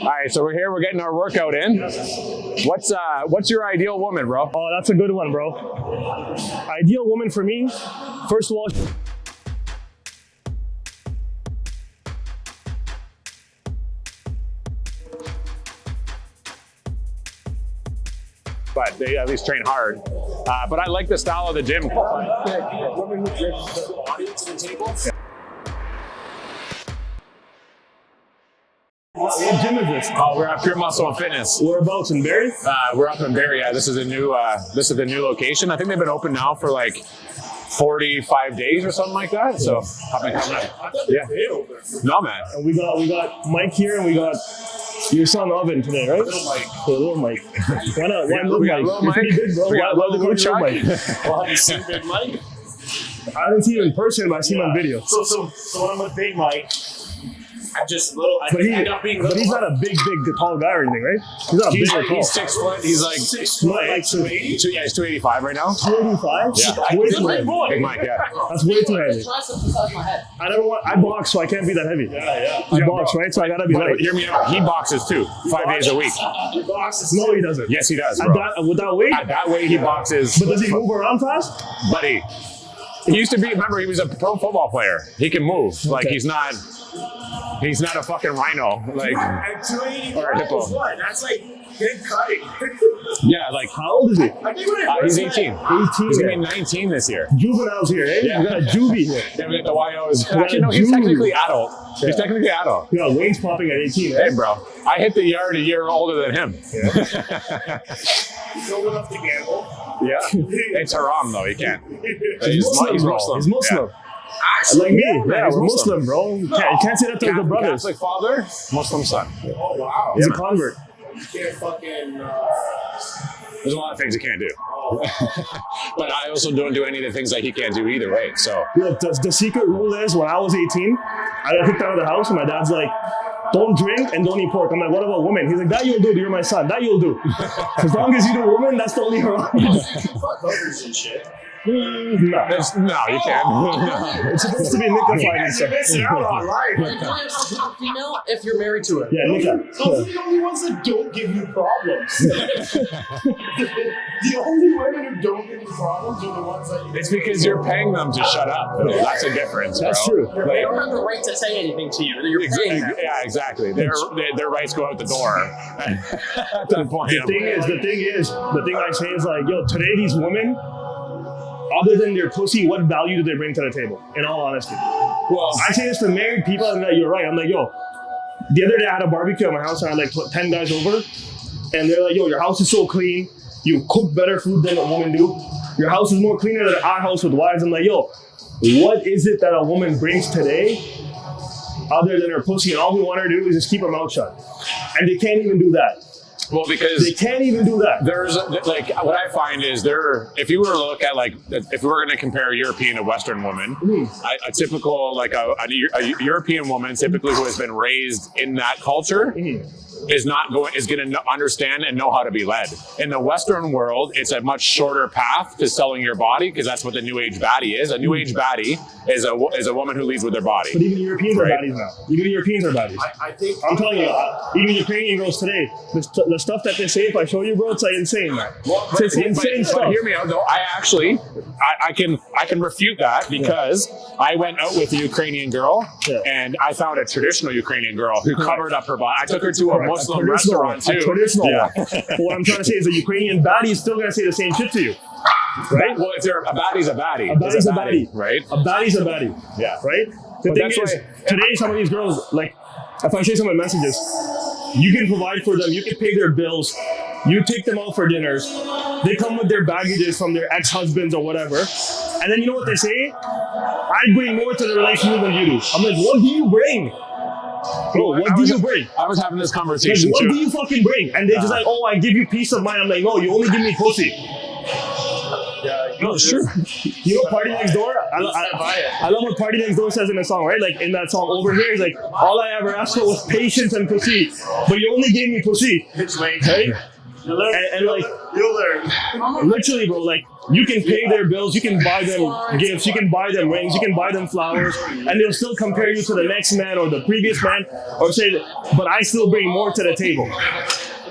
All right, so we're here. We're getting our workout in. What's your ideal woman, bro? Oh, that's a good one, bro. Ideal woman for me, first of all, but they at least train hard. But I like the style of the gym. Woman who brings her body to the table. what gym is this? Oh, we're at Pure Muscle and Fitness. Whereabouts in Barrie? We're up in Barrie. Yeah, this is the new location. I think they've been open now for like 45 days or something like that. So yeah. No, man. And we got Mike here, and we got your son Oven today, right? Little Mike. Why not? Why We got little little Mike? Mike. You're pretty big, bro. We got Why little the Luchuk. Mike? Well, have you seen Big Mike? I haven't seen him in person, but I've seen him on video. So when I'm with Big Mike, I'm just little. I But, end up being little. he's not a big, tall guy or anything, right? He's not big or tall. He's 6 foot. He's like 6 foot, like 280. he's 285 right now. 285? Yeah. Way too Big heavy. boy. Big Mike, yeah. That's way too heavy. Triceps beside my head. I box, so I can't be that heavy. Yeah. I box, right? So I gotta be But light. hear me out. He boxes too, 5 days a week. Your box is No, he doesn't. Yes, he does, At bro. with that weight? At that way, he boxes. But does he move around fast? Buddy, he used to be. Remember, he was a pro football player. He can move. Like Okay. he's not a fucking rhino. Like And 285 Or a hippo. is what? That's like good cutting. yeah, like How old is he? I think when I he's first 18. met- 18. He's gonna be 19 this year. Juvenile's here, eh? Yeah. We got a juvie here. Yeah, we got the YOs. got Actually, no, he's Jude. technically adult. He's technically adult. We got wings popping at 18, eh? Hey, bro, I hit the yard a year older than him. He's old enough to gamble. Yeah, it's haram though. He can't. He's Muslim, bro. He's Muslim. Like me. Yeah, he's we're Muslim, bro. You can't say that to the brothers. Catholic father, Muslim son. Oh, wow. He's Yeah, a convert. You can't fucking. There's a lot of things he can't do. But I also don't do any of the things that he can't do either way. So Look, the secret rule is when I was 18, I got kicked out of the house, and my dad's like, don't drink and don't eat pork. I'm like, what about women? He's like, that you'll do. You're my son. That you'll do. As long as you do women, that's the only haram. Fuck hookers and shit. No. no, you can't. No. It's supposed to be nickified and You're stuff. missing out on life. You can only have a female if you're married to her. Yeah, nicka. Those are the only ones that don't give you problems. The only women who don't give you problems are the ones that you. It's because you're paying them to shut up. That's a difference, bro. That's true. They don't have the right to say anything to you. You're paying them. Yeah, exactly. Their rights go out the door. At that point, The thing I say is like, yo, today these women, other than their pussy, what value do they bring to the table? In all honesty. well, I say this to married people, and you're right. I'm like, yo, the other day I had a barbecue at my house, and I like put 10 guys over, and they're like, yo, your house is so clean. You cook better food than a woman do. Your house is more cleaner than our house with wives. I'm like, yo, what is it that a woman brings today other than her pussy? And all we want her to do is just keep her mouth shut. And they can't even do that. well, because They can't even do that. there's like what I find is if you were to look at like if we were going to compare a European to Western woman, a typical like a European woman typically who has been raised in that culture is going to understand and know how to be led. In the Western world, it's a much shorter path to selling your body because that's what the New Age baddie is. A New Age baddie is a woman who leads with their body. But even Europeans are Right. baddies now. Even Europeans are baddies. I think. I'm telling you, even Ukrainian girls today, the stuff that they say, if I show you, bro, it's like insane, man. It's insane But stuff. hear me out though. I can refute that because I went out with a Ukrainian girl and I found a traditional Ukrainian girl who covered up her body. I took her to a Muslim restaurant too. A traditional Yeah. one. But what I'm trying to say is a Ukrainian baddie is still going to say the same shit to you. Right? Well, if they're a baddie's a baddie. A baddie's a baddie. right? A baddie's a baddie. Yeah. Right? The But thing that's is, why- today some of these girls, like, if I say some of my messages, you can provide for them, you can pay their bills, you take them out for dinners, they come with their baggages from their ex-husbands or whatever, and then you know what they say? I bring more to the relationship than you do. I'm like, what do you bring? Bro, what do you bring? I was having this Like, conversation what too. do you fucking bring? And they just like, oh, I give you peace of mind. I'm like, no, you only give me pussy. No, it's true. You know Party Next Door? I love what Party Next Door says in the song, right? Like in that song over here, he's like, all I ever asked for was patience and pussy, but you only gave me pussy. It's late. Right? And like, You'll learn. literally, bro, like, you can pay their bills, you can buy them gifts, you can buy them rings, you can buy them flowers, and they'll still compare you to the next man or the previous man, or say, but I still bring more to the table.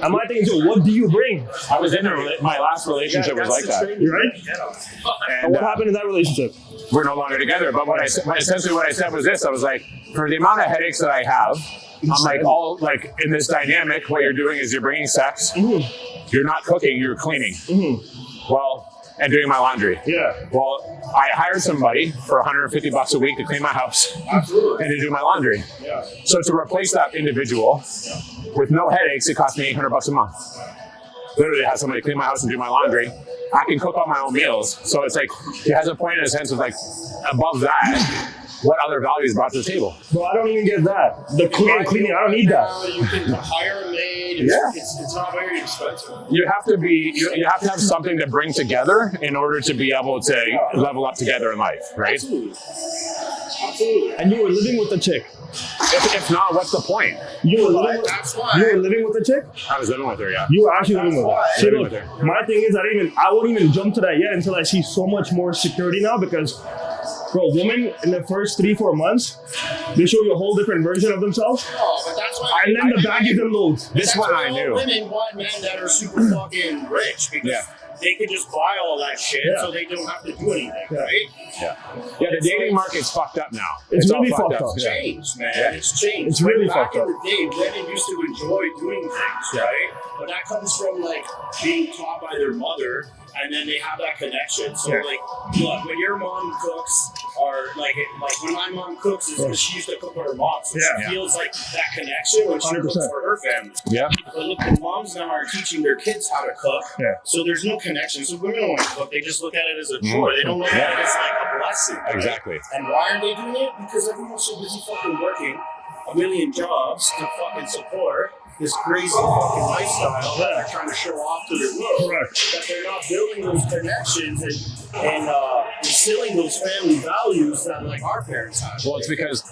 And my thing is, what do you bring? I was in my last relationship was like that. Right? And What happened in that relationship? we're no longer together. But essentially what I said was this: I was like, for the amount of headaches that I have, I'm like, all like in this dynamic, what you're doing is you're bringing sex, you're not cooking, you're cleaning. Well, and doing my laundry. Yeah. Well, I hired somebody for $150 a week to clean my house and to do my laundry. Yeah. So to replace that individual with no headaches, it cost me $800 a month. Literally have somebody clean my house and do my laundry. I can cook all my own meals. So it's like, it has a point in a sense of like, above that, what other value is brought to the table? Bro, I don't even get that. The cleaning, I don't need that. You can hire a maid. It's not very expensive. You have to be, you have to have something to bring together in order to be able to level up together in life, right? Absolutely. And you were living with the chick. If not, what's the point? You were living with, That's why. you were living with the chick? I was living with her, yeah. You were actually living with her. See, Living look, with her. my thing is, I won't even jump to that yet until I see so much more security now, because, bro, women in the first 3-4 months, they show you a whole different version of themselves, Oh, but that's why. and then the baggage and loads. This one I knew. Women want men that are super fucking rich because they can just buy all that shit, so they don't have to do anything, right? Yeah, the dating market's fucked up now. It's all really fucked up. It's changed, man. Yeah. It's changed. It's really Back fucked in up. the day, women used to enjoy doing things, right? But that comes from like being taught by their mother, and then they have that connection. So like, look, when your mom cooks, or like when my mom cooks, it's because she used to cook with her mom, so she feels like that connection when she 100%. cooks for her family. Yeah. But look, the moms now are teaching their kids how to cook, so there's no connection. So women don't want to cook; they just look at it as a chore. They don't look at it as like a blessing. Right? Exactly. And why are they doing it? Because everyone's so busy fucking working a million jobs to fucking support this crazy fucking lifestyle that they're trying to show off to the world. That they're not building those connections and instilling those family values that like our parents had. Well, it's because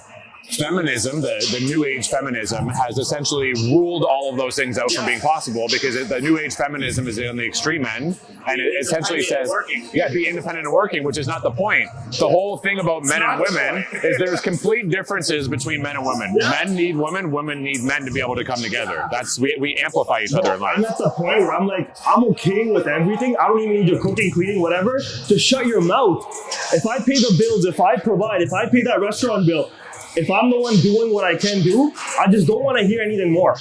feminism, the new age feminism, has essentially ruled all of those things out from being possible, because the new age feminism is on the extreme end, and it essentially says, be independent and working, which is not the point. The whole thing about men and women is there's complete differences between men and women. Men need women need men to be able to come together. That's we amplify each other in life. I'm at the point where I'm like, I'm okay with everything. I don't even need your cooking, cleaning, whatever, to shut your mouth. If I pay the bills, if I provide, if I pay that restaurant bill, if I'm the one doing what I can do, I just don't want to hear anything more.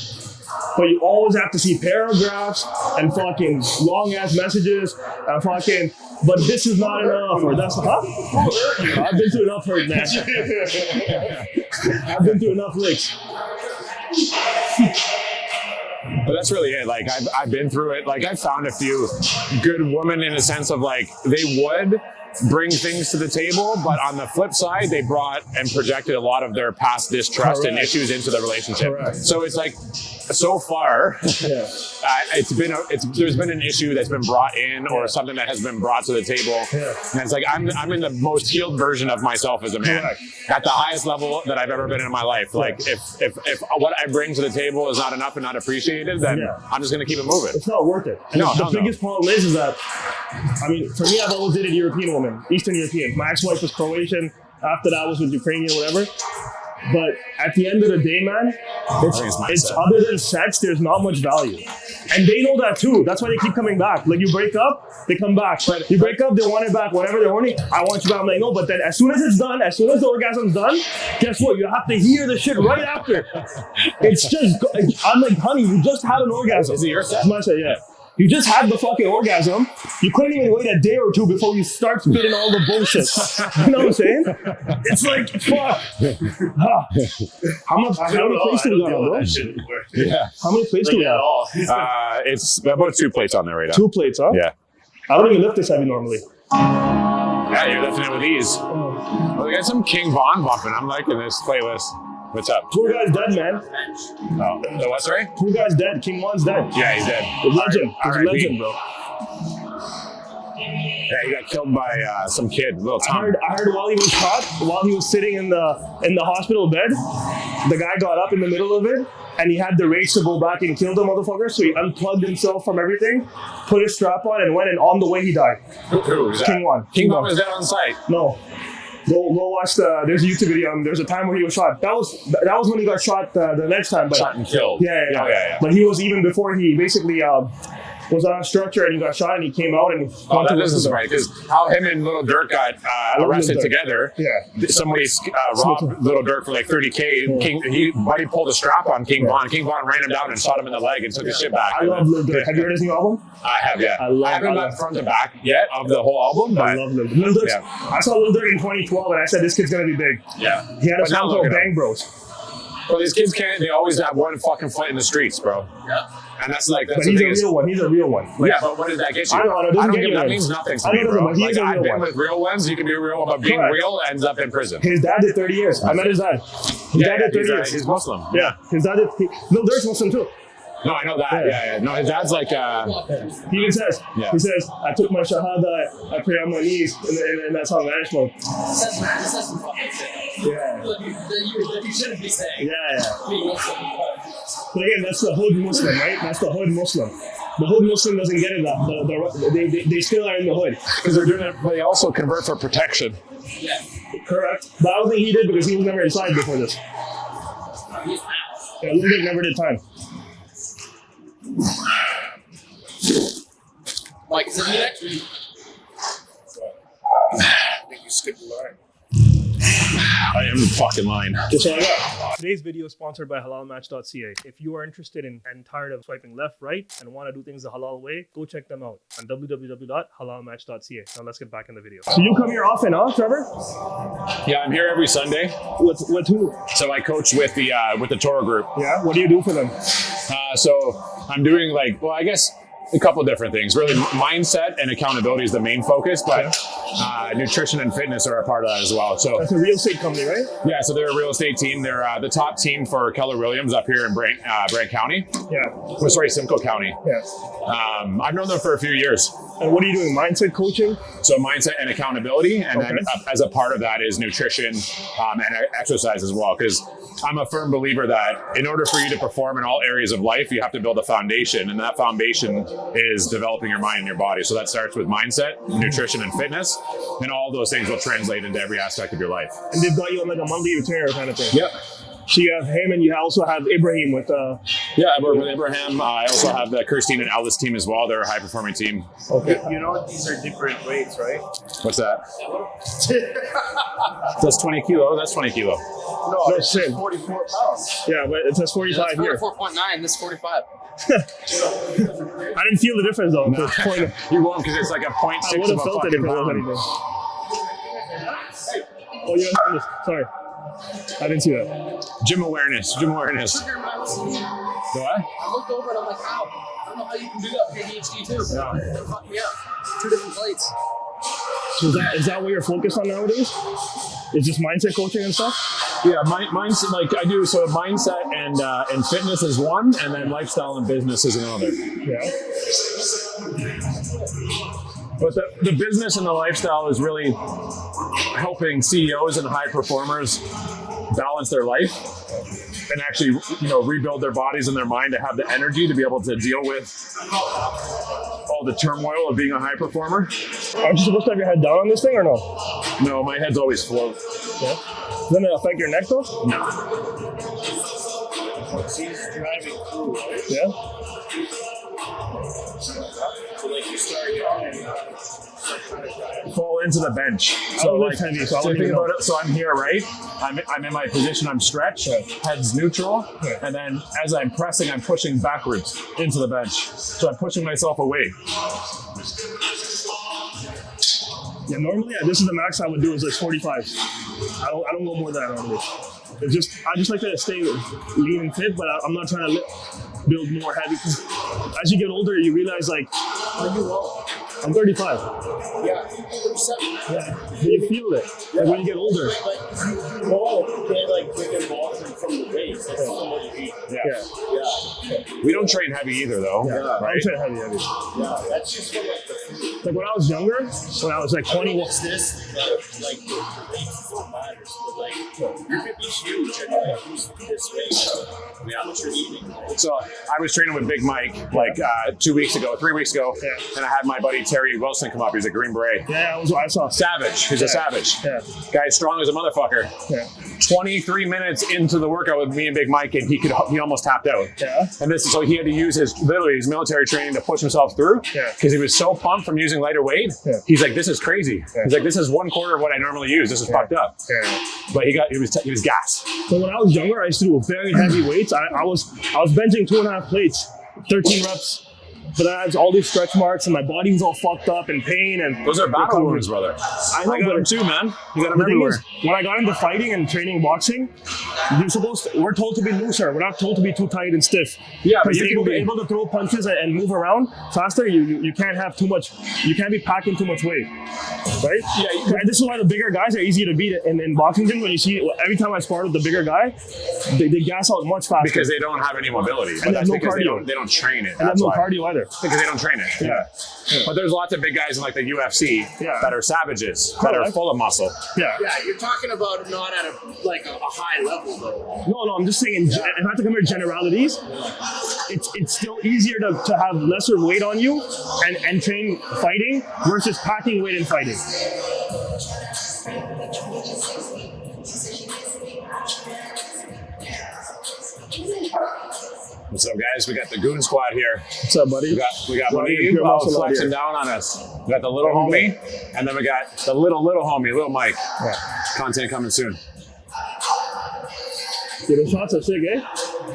But you always have to see paragraphs and fucking long ass messages and fucking, but this is not enough, or that's, I've been through enough hurt, man. I've been through enough licks. But that's really it. Like I've been through it. Like I found a few good women in a sense of like they would bring things to the table, but on the flip side, they brought and projected a lot of their past distrust and issues into the relationship. So it's like, so far, there's been an issue that's been brought in, or something that has been brought to the table, and it's like I'm in the most healed version of myself as a man, at the highest level that I've ever been in my life. Like if what I bring to the table is not enough and not appreciated, then I'm just gonna keep it moving. It's not worth it. And the biggest problem is that, I mean, for me, I've always dated European women, Eastern European. My ex-wife was Croatian. After that was with Ukrainian, whatever. But at the end of the day, man, it's other than sex, there's not much value. And they know that too. That's why they keep coming back. Like you break up, they come back. But you break up, they want it back. Whenever they're horny, I want you back. I'm like, no, but then as soon as it's done, as soon as the orgasm's done, guess what? You have to hear the shit right after. It's just, I'm like, honey, you just had an orgasm. Is it your set? That's my set, yeah. You just had the fucking orgasm. You couldn't even wait a day or two before you start spitting all the bullshit. You know what I'm saying? It's like, fuck. How many plates do we got, bro? Yeah. How many plates do we have? It's about 2 plates on there right now. 2 plates, huh? Yeah. I don't even lift this heavy normally. Yeah, you're lifting it with ease. Well, we got some King Von bumping. I'm liking this playlist. What's up? Poor guy's dead, man. Oh, the what, sorry? Poor guy's dead. King Von's dead. Yeah, he's dead. The legend. He's a R.I.P. legend, bro. Yeah, he got killed by some kid, little I Tom. heard while he was caught, while he was sitting in the hospital bed, the guy got up in the middle of it and he had the rage to go back and kill the motherfucker. So he unplugged himself from everything, put his strap on, and went. And on the way, he died. Who was that? King One. King One was dead on site. No. Go watch there's a YouTube video. There's a time where he was shot. That was when he got shot the next time. But, Shot and killed. Yeah. But he was even before he basically was on a structure and he got shot and he came out and that is right, because how him and Little Dirk got arrested together. Yeah. Somebody robbed Little Dirk for like $30K. Yeah. Buddy pulled a strap on King Von. King Von ran him down and shot him in the leg and took his shit back. I love Little Dirk. Have you heard his new album? I have, yeah. I haven't got front to back yet of the whole album, but I love Little Dirk. Yeah. I saw Little Dirk in 2012 and I said this kid's gonna be big. Yeah. He had a song called Bang Bros. Well, these kids they always have one fucking foot in the streets, bro. Yeah. And that's like, that's but he's a real one. He's a real one. Yeah, but what does that get you? I don't know. That means nothing to me, bro. He's a I've real been one. with real ones. You can be a real one, but being real ends up in prison. His dad did 30 years. I met his dad. His dad did 30 years. He's Muslim. Yeah. His dad did. Little Dirk's Muslim too. No, I know that. Yeah. No, his dad's like. He even says. Yeah. He says, "I took my shahada. I pray on my knees," and that's how Spanish mode. He says some fucking shit. Yeah. That you shouldn't be saying. Yeah. But again, that's the hood Muslim, right? That's the hood Muslim. The hood Muslim doesn't get it. They still are in the hood because they're doing it. But they also convert for protection. Yeah. Correct. But I don't think he did because he was never inside before this. Yeah, Little Dirk never did time. Mike, is it me next week? I think you skipped the line. I am fucking lying. That's all I got. Today's video is sponsored by HalalMatch.ca. If you are interested in and tired of swiping left, right, and want to do things the halal way, go check them out on www.HalalMatch.ca. Now let's get back in the video. So you come here often, huh, Trevor? Yeah, I'm here every Sunday. With who? So I coach with the Torah group. Yeah. What do you do for them? So I'm doing I guess a couple different things. Really, mindset and accountability is the main focus, but nutrition and fitness are a part of that as well. So that's a real estate company, right? Yeah, so they're a real estate team. They're the top team for Keller Williams up here in Brant County. Yeah. Simcoe County. Yeah. I've known them for a few years. And what are you doing? Mindset coaching? So mindset and accountability, and then as a part of that is nutrition and exercise as well. Because I'm a firm believer that in order for you to perform in all areas of life, you have to build a foundation, and that foundation is developing your mind and your body. So that starts with mindset, nutrition, and fitness, and all those things will translate into every aspect of your life. And they've got you on like a monthly retainer kind of thing. Yep. So you have him, and you also have Ibrahim with. Yeah, I work with Ibrahim. I also have the Kirstine and Alice team as well. They're a high-performing team. Okay. You know these are different weights, right? What's that? That's 20 kilo. That's 20 kilo. No, it's 44 pounds. Yeah, but it says 45 here. 44.9. This is 45. I didn't feel the difference though. No. You won't because it's like a 0.6 I would of have a felt it if fucking it was pound. anything. Oh, yeah. Sorry. I didn't see that. Gym awareness. The what? I looked over and I'm like, wow, I don't know how you can do that with ADHD too. Yeah. It fucked me up. 2 different plates. So is that what you're focused on nowadays? Is just mindset coaching and stuff? Yeah, mindset. Like I do. So mindset and fitness is one, and then lifestyle and business is another. Yeah. But the business and the lifestyle is really helping CEOs and high performers balance their life and actually, rebuild their bodies and their mind to have the energy to be able to deal with all the turmoil of being a high performer. Aren't you supposed to have your head down on this thing or no? No, my head's always float. Yeah. Doesn't it affect your neck though? No. He's driving through, right? Yeah. So like you start young and start trying to drive. Fall into the bench. So like heavy, so I wouldn't think even know. about it. So I'm here, right? I'm in my position. I'm stretched. Head's neutral, and then as I'm pressing, I'm pushing backwards into the bench. So I'm pushing myself away. Yeah. Normally, this is the max I would do is like 45. I don't go more than that normally. I just like to stay lean and fit, but I'm not trying to build more heavy. As you get older, you realize like, Are you low? I'm 35. Yeah. 37. Yeah. But you feel it like when you get older. But you can't like pick and ball from the base. That's from what you eat. Yeah. We don't train heavy either, though. Yeah, right? I don't train heavy. Yeah, that's just for like the food. Like when I was younger, when I was like 20. What's this? Like the weight still matters, but like you're gonna be huge and like lose this weight. Yeah. What you're eating. So I was training with Big Mike like 3 weeks ago, and I had my buddy Terry Wilson come up. He's a Green Beret. Yeah, I saw. Savage. He's a savage. Yeah. Guy's strong as a motherfucker. Yeah. 23 minutes into the workout with me and Big Mike, and he almost tapped out. Yeah. And so he had to use his military training to push himself through. Yeah. Because he was so pumped from using lighter weight. Yeah. He's like, this is crazy. Yeah. He's like, this is 1/4 of what I normally use. This is fucked up. Yeah. But he was gassed. So when I was younger, I used to do very heavy weights. I was benching 2.5 plates, 13 reps. But I had all these stretch marks, and my body was all fucked up in pain. And Those are battle wounds, brother. I know, I got but them too, man. You got them the thing everywhere. is, when I got into fighting and training boxing, we're told to be looser. We're not told to be too tight and stiff. Yeah, but because you you're can be able to throw punches and move around faster. You can't have too much. You can't be packing too much weight, right? Yeah. And this is why the bigger guys are easier to beat in boxing gym. When you see every time I spar with the bigger guy, they gas out much faster because they don't have any mobility. But And that's no because cardio. they don't train it. and have That's no why. cardio either. Because they don't train it. Yeah. But there's lots of big guys in like the UFC Yeah. that are savages, that are Correct. full of muscle. Yeah. Yeah, you're talking about not at a high level though. No, I'm just saying, if I have to compare generalities, it's still easier to have lesser weight on you and train fighting versus packing weight in fighting. What's up, guys? We got the Goon Squad here. What's up, buddy? We got Well, Malik pure muscle out flexing here. down on us. We got the little homie, and then we got the little homie, little Mike. Yeah. Content coming soon. Dude, those shots are sick, eh?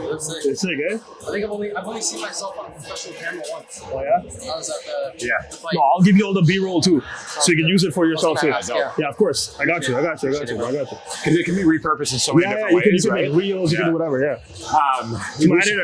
That's sick. They're sick, eh? I think I've only seen myself on a professional camera once. Oh, yeah? I was at the Yeah. fight. No, I'll give you all the B-roll too, so you can use it for yourself too. Yeah. Yeah, of course. I got you. Because it can be repurposed in so many different you can ways, make right? reels, you can do whatever,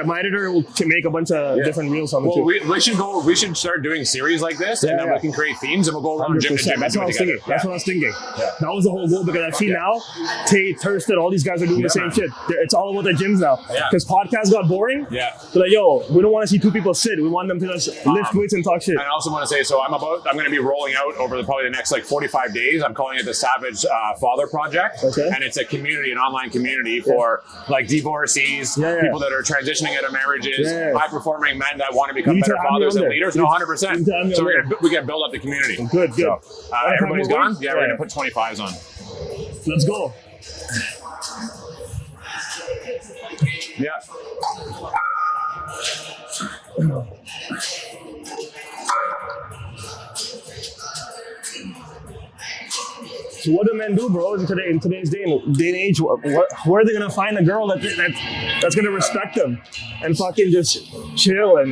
My editor will make a bunch of different reels on it Well, too. we should start doing series like this, and then we can create themes, and we'll go around gym to 100%. gym That's and what I do was it thinking. together. That's what I was thinking. That was the whole goal because I've seen now Tate, Thurston, all these guys are doing the same man. shit. It's all about the gyms now. Yeah. Because podcasts got boring. Yeah. They're like, yo, we don't want to see two people sit. We want them to just lift weights and talk shit. I also want to say, so I'm going to be rolling out over probably the next 45 days. I'm calling it the Savage Father Project, Okay. and it's a community, an online community for like divorcees, people that are transitioning out of marriages, high performing men that want to become You need to better have me fathers on and there. leaders. You No, need 100%. to have me So on we there. can build up the community. Good. So, everybody's more gone. weight? Yeah, we're gonna put 25s on. Let's go. Yeah. So what do men do, bro, in today's day and age? Where are they gonna find a girl that's gonna respect them and fucking just chill and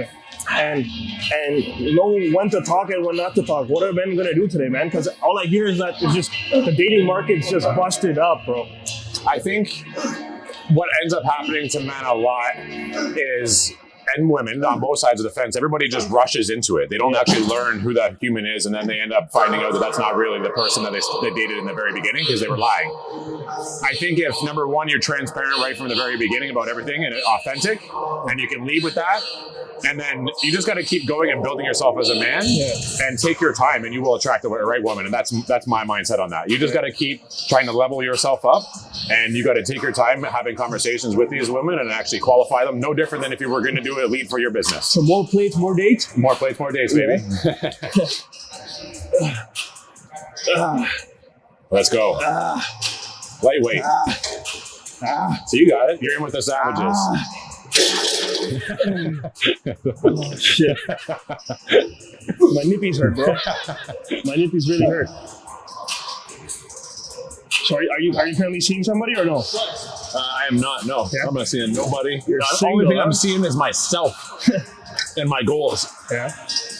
know when to talk and when not to talk? What are men gonna do today, man? Because all I hear is that it's just the dating market's just busted up, bro. I think what ends up happening to men a lot is, and women on both sides of the fence, everybody just rushes into it. They don't actually learn who that human is, and then they end up finding out that that's not really the person that they dated in the very beginning because they were lying. I think if, number one, you're transparent right from the very beginning about everything and authentic, and you can lead with that, and then you just got to keep going and building yourself as a man and take your time, and you will attract the right woman. And that's my mindset on that. You just got to keep trying to level yourself up, and you got to take your time having conversations with these women and actually qualify them. No different than if you were going to do a lead for your business. So more plates, more dates? More plates, more dates, baby. Let's go. Lightweight. So you got it. You're in with the savages. Oh, shit. My nippies hurt, bro. My nippies really hurt. So are you currently seeing somebody or no? I am not. No, Yeah. I'm not seeing nobody. You're The single, only thing huh? I'm seeing is myself and my goals. Yeah.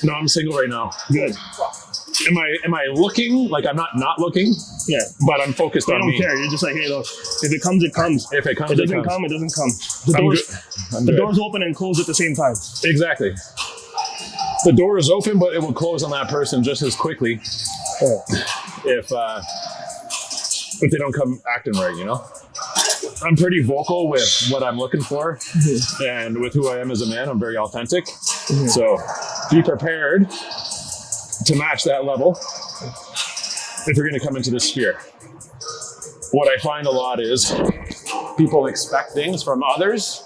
No, I'm single right now. Good. Am I looking? Like I'm not looking, Yeah. but I'm focused You on don't me. care. You're just like, hey, look, if it comes, it comes. If it comes, It it doesn't comes. come, it doesn't come. I'm The good. doors open and close at the same time. Exactly. The door is open, but it will close on that person just as quickly if they don't come acting right, you know? I'm pretty vocal with what I'm looking for, and with who I am as a man. I'm very authentic. So be prepared to match that level if you're going to come into this sphere. What I find a lot is people expect things from others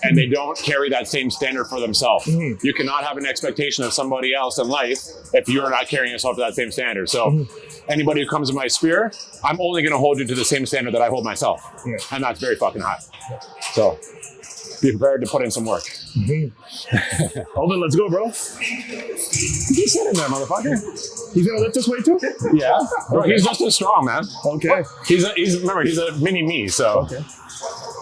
and they don't carry that same standard for themselves. You cannot have an expectation of somebody else in life if you're not carrying yourself to that same standard. So anybody who comes in my sphere, I'm only going to hold you to the same standard that I hold myself. And that's very fucking high. So be prepared to put in some work. Alvin, let's go, bro. He's sitting there, motherfucker. He's gonna lift this weight too? Yeah. Bro, he's just as strong, man. Okay. Remember, he's a mini me, so. Okay.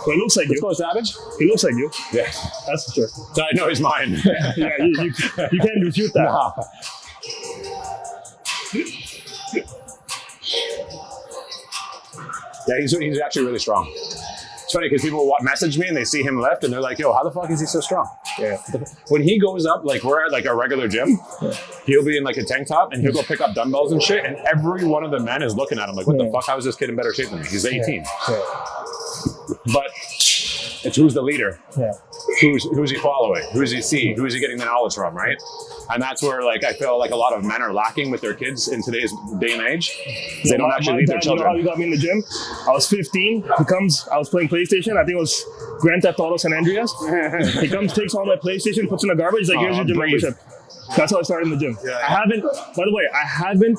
So he looks like Let's you. go, Savage. He looks like you. Yeah. That's for sure. So I know he's mine. Yeah, you can't refute that. Nah. Yeah, he's actually really strong. It's funny because people message me and they see him lift and they're like, yo, how the fuck is he so strong? Yeah. When he goes up, like we're at like a regular gym, he'll be in like a tank top and he'll go pick up dumbbells and shit, and every one of the men is looking at him like, what the fuck? How is this kid in better shape than me? He's 18. But it's who's the leader? Yeah. Who's he following? Who's he see? Who's he getting the knowledge from, right? And that's where like I feel like a lot of men are lacking with their kids in today's day and age. They don't actually lead their children. You know how he got me in the gym? I was 15. He comes. I was playing PlayStation. I think it was Grand Theft Auto San Andreas. He comes, takes all my PlayStation, puts it in the garbage. He's like, here's your gym membership. That's how I started in the gym. Yeah. I haven't. By the way, I haven't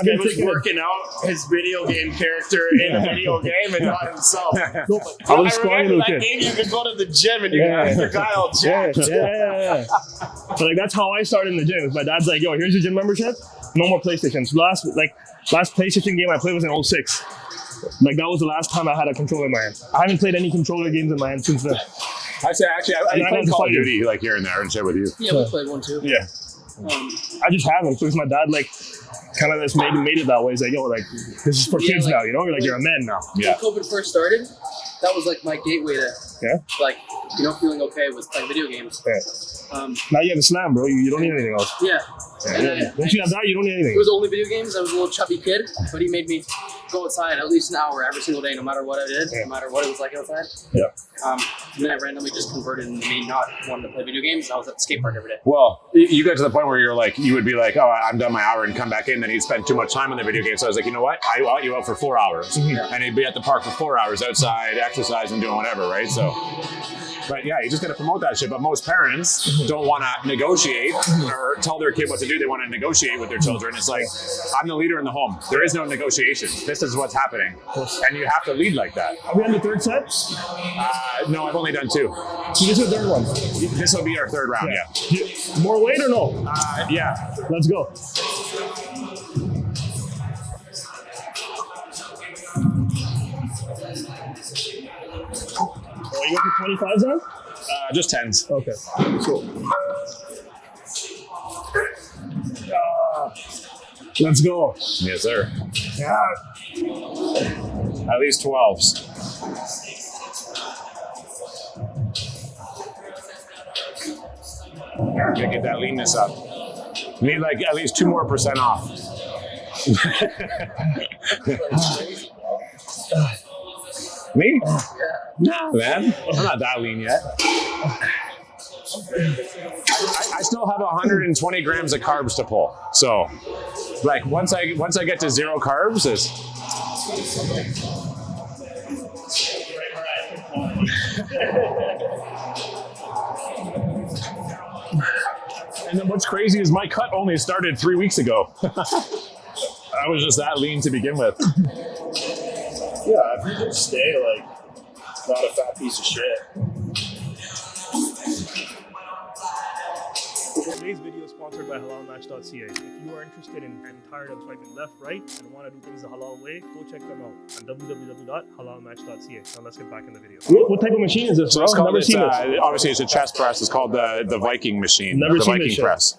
taken working out his video game character in a video game and not himself. No, I was scrawny little kid. You could go to the gym and you got your guy all jacked. Yeah. So like that's how I started in the gym. My dad's like, yo, here's your gym membership. No more PlayStations. Last PlayStation game I played was in 06. Like that was the last time I had a controller in my hand. I haven't played any controller games in my hand since then. I played Call of Duty like here and there and shit with you. Yeah, we played one too. Yeah. I just haven't because my dad like kind of just made it that way. He's like, yo, like this is for kids like, now, you know? You're like you're a man now. When COVID first started, that was like my gateway to like, you know, feeling okay with playing video games. Yeah. Now you have a Slam, bro. You don't need anything else. Yeah. Once you have that, you don't need anything. It was only video games. I was a little chubby kid, but he made me go outside at least an hour every single day, no matter what I did, no matter what it was like outside. Yeah. And then I randomly just converted into me not wanting to play video games. And I was at the skate park every day. Well, you got to the point where you would be like, oh, I'm done my hour and come back in. Then he'd spend too much time on the video game. So I was like, you know what? I want you out for 4 hours. And he'd be at the park for 4 hours outside, exercising, doing whatever, right? So, but yeah, you just got to promote that shit. But most parents don't want to negotiate or tell their kid what to do. They want to negotiate with their children. It's like, I'm the leader in the home. There is no negotiation. This is what's happening. And you have to lead like that. Are we on the third set? No, I've only done 2. So this is the third one. This will be our third round, yeah. More weight or no? Yeah. Let's go. You go for 25s on? Just 10s. Okay. Cool. Let's go. Yes, sir. Yeah. At least 12s. Gotta get that leanness up. You need like at least 2% more off. Me? No, man. I'm not that lean yet. I still have 120 grams of carbs to pull. So, like once I get to 0 carbs, is and then what's crazy is my cut only started 3 weeks ago. I was just that lean to begin with. Yeah, if you just stay like not a fat piece of shit. Today's video is sponsored by HalalMatch.ca. If you are interested in and tired of swiping left, right, and want to do things the halal way, go check them out on www.HalalMatch.ca. Now let's get back in the video. What type of machine is this? So obviously it's a chest press. It's called the Viking machine. Never the seen Viking this shit. press.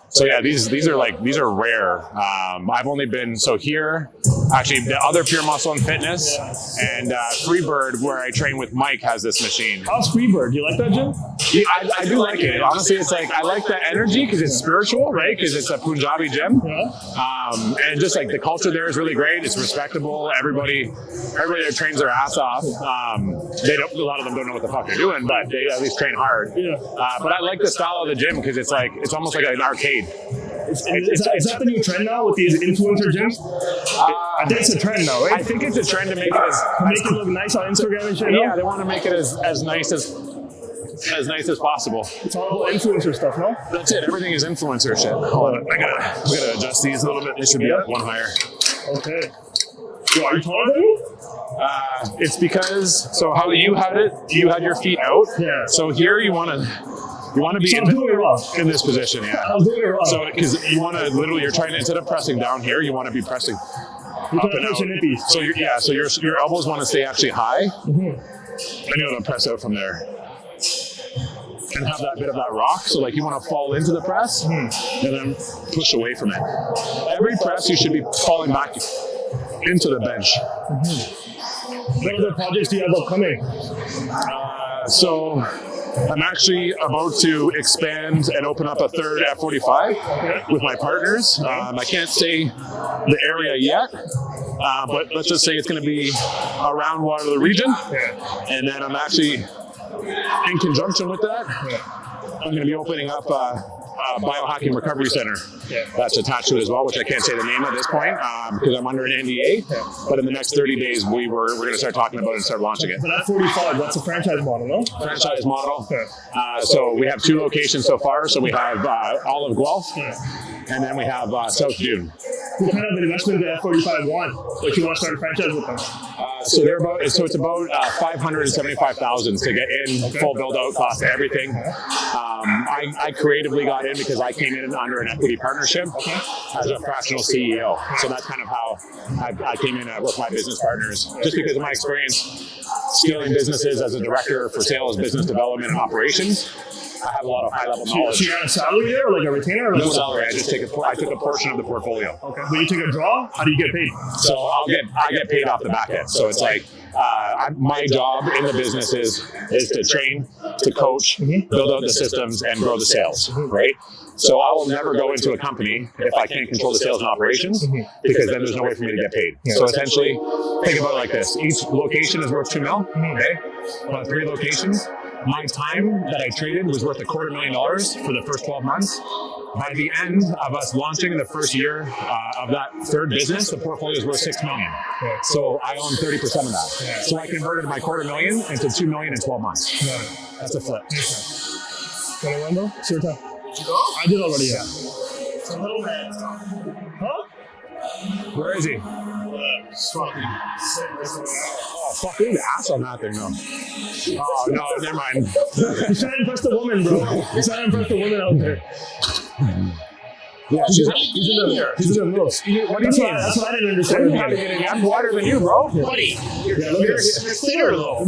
So yeah, these are rare. I've only been here. Actually, the other Pure Muscle and Fitness and Freebird, where I train with Mike, has this machine. How's Freebird? Do you like that gym? Yeah, I do like it. Honestly, it's like I like the energy because it's spiritual, right? Because it's a Punjabi gym, and just like the culture there is really great. It's respectable. Everybody there trains their ass off. A lot of them don't know what the fuck they're doing, but they at least train hard. Yeah. But I like the style of the gym because it's almost like an arcade. Is that the new trend now with these influencer gyms? I think it's a trend now, right? I think it's a trend to make it look nice on Instagram and shit. Yeah, they want to make it as nice as possible. It's all about influencer stuff, no? That's it. Everything is influencer shit. Hold on, we gotta adjust these a little bit. They should be up one higher. Okay. So are you taller than me? It's because how you had your feet out. Yeah. So here you want to be in this position, yeah. I'm doing it wrong. So because you want to you're trying to, instead of pressing down here, you want to be pressing up and out. So your elbows want to stay actually high. Mm-hmm. And you want to press out from there. And have that bit of that rock. So you want to fall into the press and then push away from it. Every press you should be falling back into the bench. Mm-hmm. What other projects do you have upcoming? So I'm actually about to expand and open up a third F45 with my partners. I can't say the area yet, but let's just say it's going to be around Waterloo region. And then I'm actually, in conjunction with that, I'm going to be opening up a biohacking recovery center that's attached to it as well, which I can't say the name at this point because I'm under an NDA. But in the next 30 days, we're going to start talking about it and start launching it. But at 45, that's a franchise model, no? Franchise model. So we have 2 locations so far. So we have Olive Guelph, and then we have South Dune. What kind of investment did F45 want if you want to start a franchise with them? It's about $575,000 to get in, full build-out cost, everything. I creatively got in because I came in under an equity partnership as a fractional CEO. So that's kind of how I came in with my business partners, just because of my experience scaling businesses as a director for sales, business development, and operations. I have a lot of high-level knowledge. So you got a salary there, or like a retainer? Or no salary. I took a portion of the portfolio. Okay. But you take a draw. How do you get paid? So I get paid off the back end. So it's my job in the business is to train, to coach, build out the systems, and grow the sales. Right. So I will never go into a company if I can't control the sales and operations, because then there's no way for me to get paid. So essentially, think about it like this: each location is worth $2 million. Okay. About 3 locations. My time that I traded was worth $250,000 for the first 12 months. By the end of us launching in the first year of that third business, the portfolio is worth $6 million. So I own 30% of that. So I converted my $250,000 into $2 million in 12 months. That's a flip. Want to run though? It's your time. Did you go? I did already, yeah. It's a little man. Huh? Where is he? Oh, fuck, there's ass on that thing, though. Oh, no, never mind. He's trying to impress the woman, bro. He's trying to impress the woman out there. Yeah, he's in the middle. What do you mean? That's what I didn't understand. I'm wider than you, bro. Buddy, you're thinner, though.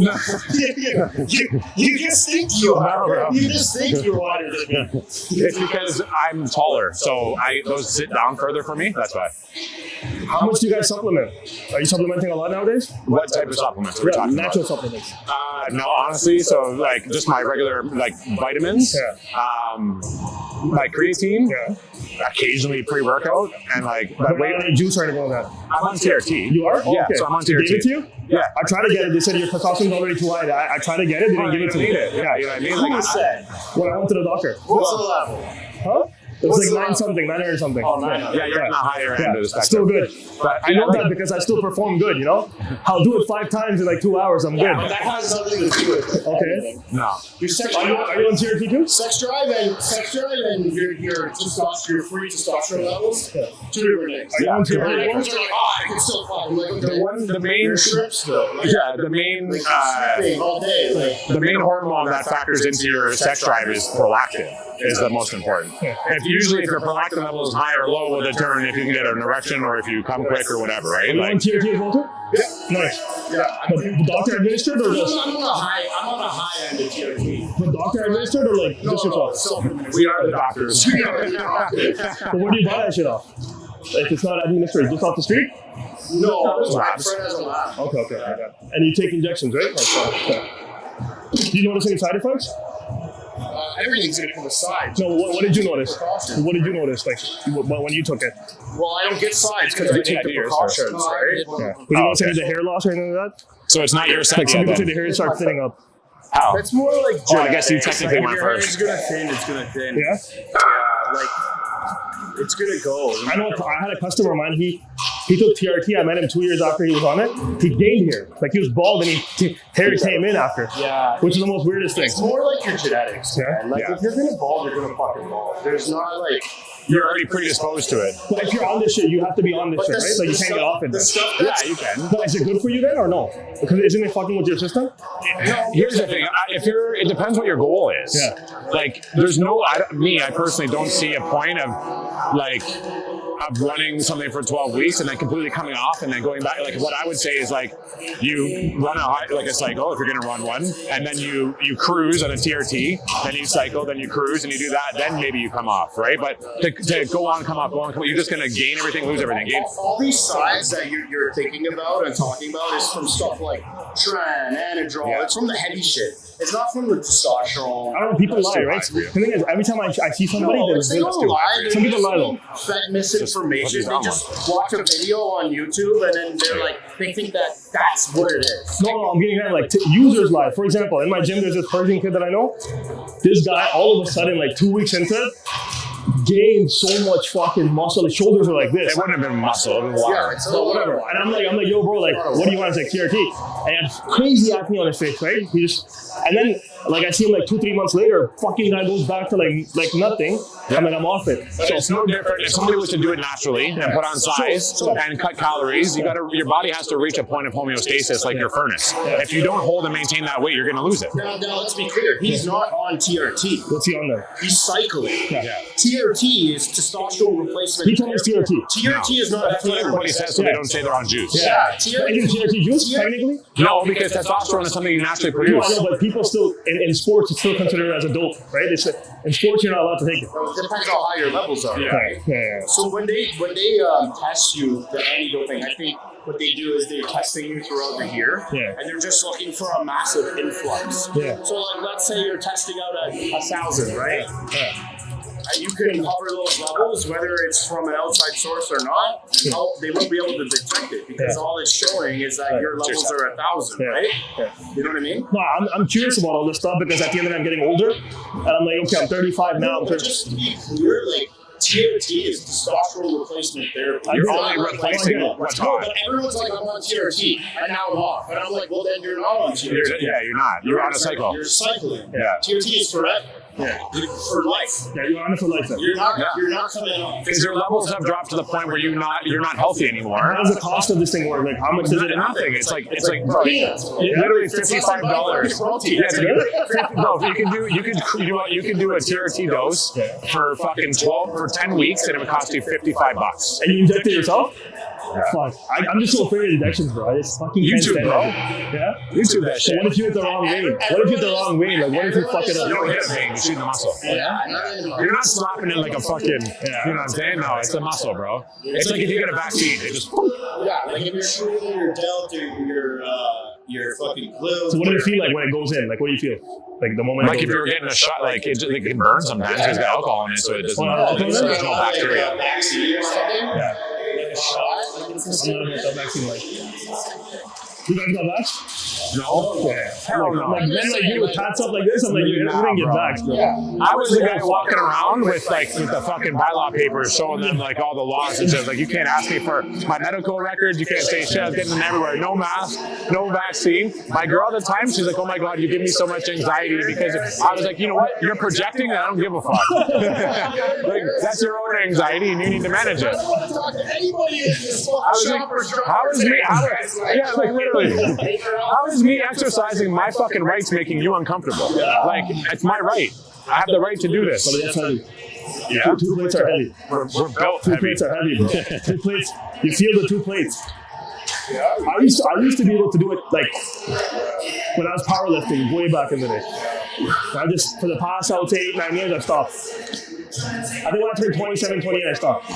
You just think you are. You just think you're wider than me. It's because I'm taller, so those sit down further for me. That's why. How much do you guys supplement? Are you supplementing a lot nowadays? What type of supplements are we talking natural about? Supplements. No, honestly, so just my regular vitamins, my creatine, occasionally pre-workout, and but wait, any juice or anything like that? I'm on TRT. You are? Yeah, okay. so I'm on TRT. They gave it to you? Yeah. I tried to get it. They said your testosterone's already too high. I tried to get it. They didn't give it to me. Yeah, you know what I mean? Who was that? When I went to the doctor. What's the level? Huh? It was like 9 or something. Oh, 9. Yeah, you're in the higher end of the spectrum. Still good. But I know that because I still perform good, you know? I'll do it 5 times in 2 hours. I'm good. But that has nothing to do with it. Okay. No. Your sex Are you on TRT too? Sex drive and your testosterone, your free testosterone levels, 2 different things. Are you on TRT? Ones are like, I can still fuck. I'm like, okay. The main strips though. Yeah, the main all day. the main hormone that factors into your sex drive is prolactin. Is the most important. If your prolactin level is high or low, will determine if you can get an erection or if you come quick or whatever, right? Are you on TRT as well too? Yeah. Nice. Yeah. But the doctor administered or just? I'm on a high end of TRT. The doctor administered or like just yourself? We are the doctors. But where do you buy that shit off? If it's not administered, just off the street? No, my labs. friend has a lab. Okay. And you take injections, right? Do you notice any side effects? Everything's gonna come aside. No, what did you notice? Precaution. What did you notice, like, when you took it? Well, I don't get sides because I take the precautions, right? Would you notice any of the hair loss or anything like that? So it's not your Like, second. some people say the hair starts thinning up. How? It's more like I guess you technically went your hair is first. gonna thin. It's gonna thin. Yeah? Like it's gonna go. I know I had a customer of mine, he took TRT. I met him 2 years after he was on it. He gained hair. Like, he was bald and hair came in after. Yeah. Which is the most weirdest thing. It's more like your genetics. Yeah. Man. Like if you're gonna bald, you're gonna fucking bald. There's not like You're already predisposed to it. But if you're on this shit, you have to be on this shit, right? Like, you can't get off it. The stuff Yeah, that's you can. But is it good for you then or no? Because isn't it fucking with your system? Here's the thing: it depends what your goal is. Yeah. Like, there's no. I personally don't see a point of like of running something for 12 weeks and then completely coming off and then going back. Like, what I would say is like you run a cycle if you're going to run one, and then you cruise on a TRT, then you cycle, then you cruise, and you do that. Then maybe you come off, right? But to go on, come off, you're just going to gain everything, lose everything. all these sides that you're thinking about and talking about is from stuff like tren, anadrol. Yeah. It's from the heavy shit. It's not from the testosterone. I don't know, people That's lie, too right? high for you. The thing is, every time I see somebody, No, there's they don't lie. some people lie though. Fed misinformation. They just watch a video on YouTube and then they think that that's what it is. No, I'm getting that like users lie. For example, in my gym, there's this Persian kid that I know. This guy, all of a sudden, like 2 weeks into it, gained so much fucking muscle. His shoulders are like this. It wouldn't have been muscle, it would have been water. Yeah, it's But whatever. And I'm like, yo, bro, like, what do you want? It's like TRT. And he had crazy acne on his face, right? And then, like, I see him like 2-3 months later, fucking guy goes back to like nothing. I'm like, I'm off it. So it's no different. If somebody was to do it naturally and put on size and cut calories, your body has to reach a point of homeostasis like your furnace. If you don't hold and maintain that weight, you're going to lose it. Now, let's be clear. He's not on TRT. What's he on there? He's cycling. Yeah. TRT is testosterone replacement. He told me it's TRT. TRT is not That's what everybody says, so they don't say they're on juice. Yeah, Isn't TRT juice, technically? No, because testosterone is something you naturally No, I produce. know, but people still, in sports, it's still considered as a dope, right? In sports, you're not allowed to take it. It depends on how high your levels are. Yeah. Yeah. So when they test you, the anti-doping, I think what they do is they're testing you throughout the year, Yeah. and they're just looking for a massive influx. Yeah. So like, let's say you're testing out at 1,000, right? Yeah. And you can cover those levels, whether it's from an outside source or not. They won't be able to detect it because all it's showing is that your levels are 1,000, Yeah. right? Yeah. You know what I mean? No, I'm curious about all this stuff because at the end of the day, I'm getting older, and I'm like, okay, I'm 35 now. I'm But just to be clear, like, TRT is testosterone replacement therapy. You're You're not only replacing what's No, hot. but everyone's like, I'm on TRT, and now I'm off. And I'm like, well, then you're not on TRT. You're not. You're on a cycle. You're cycling. Yeah. TRT is forever. Yeah. For life. Yeah, you're on it for life then. You're not coming off. Because your levels have dropped to the point where you're not healthy anymore. How does the cost of this thing work? Like, how much does it? Nothing. It's like bro, literally $55. Protein. Yeah, bro, you can do a TRT dose for fucking 10 weeks, and it would cost you $55. And you inject it yourself? Fuck. I'm just so afraid of injections, bro. I just fucking can't YouTube, stand bro. it. Yeah? YouTube that So shit. what if you hit the wrong vein? What if you hit the wrong vein? Like, what if you fuck it You don't up? hit a vein, you shoot the muscle. Yeah. You're not slapping it like a fucking, you know what I'm saying? No, it's a muscle, bro. It's like if you get a vaccine, it just, Yeah, like if you're shooting your delt or your fucking glue. So what does it feel like when it goes in? Like, what do you feel? Like the moment like it if goes you were getting a shot, like it can burn sometimes because it's got alcohol in it, so it doesn't, so there's no bacteria. Vaccine or something. Yeah. Like a shot. Like it's I'm not about that vaccine, like. You guys got vaxxed? No. Hell no. Like, men like you with tats up like this, I'm like, you didn't get vaxxed, bro. I was the guy walking around with the fucking bylaw papers showing them like all the laws and shit. Like, you can't ask me for my medical records. You can't say shit. I was getting them everywhere. No mask, no vaccine. My girl at the time, she's like, oh my God, you give me so much anxiety because I was like, you know what? You're projecting and I don't give a fuck. Like, that's your own anxiety and you need to manage it. Talk to anybody in this fucking How is me exercising my fucking rights making you uncomfortable? Like, it's my right. I have the right to do this. But that's heavy. Yeah. Two plates are heavy. We're built Two heavy. plates are heavy, bro. 2 plates. You feel the 2 plates. I used to be able to do it like when I was powerlifting way back in the day. I just, for the past, I would say 8-9 years, I stopped. I think when I turned 27, 28, I stopped. I